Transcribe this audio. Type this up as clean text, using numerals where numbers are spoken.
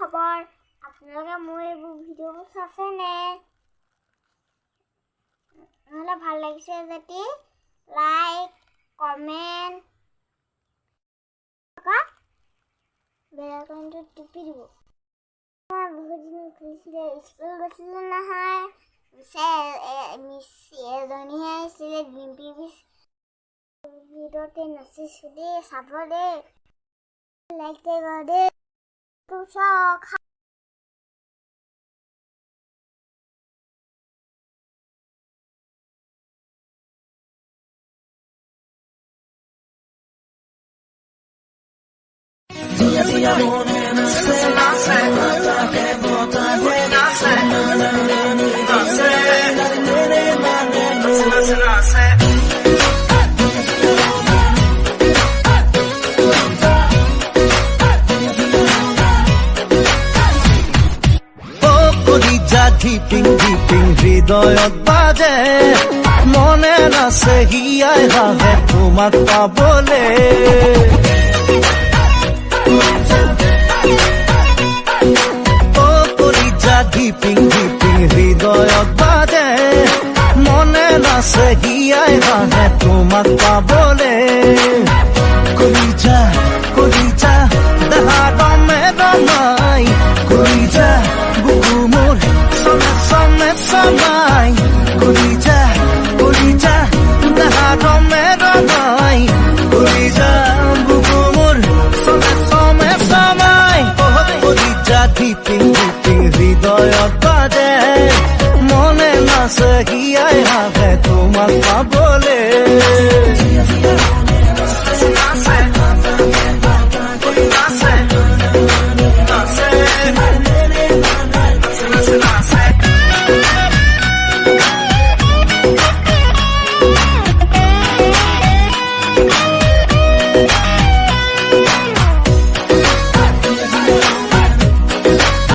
খবৰ আপোনালোকে মোৰ এইবোৰ ভিডিঅ'বোৰ চাইছেনে নহ'লে ভাল লাগিছে যদি লাইক কমেণ্ট বেল আইকনটো টিপি দিব মই বহুত দিন খুলিছিলে স্কুল গৈছিলোঁ নহয় মিছ এজনীহে আহিছিলে ডিম্পি ভিডিঅ'তে নাচিছোঁ দেই চাব দেই লাইক কৰিব দেই চাওক ধিপিং ধিপিং হৃদয়ত বাজে মনে নাচে হিয়াই হাহে তোমাক পাবলে ধিপিং ধিপিং হৃদয়ত বাজে মনে নাচে হিয়াই হাহে তোমাক পাবলে কলিজা কলিজা দেহা দমে দমাই কলিজা বুকু মোৰ সমেত সমাই কলিজা কলিজা দেহা দমে দমাই কলিজা বুকু মোৰ সমেত সমাই কলিজা ধিপিং ধিপিং হৃদয়ত বাজে মনে নাচে হিয়াই হাহে তোমাক পাবলে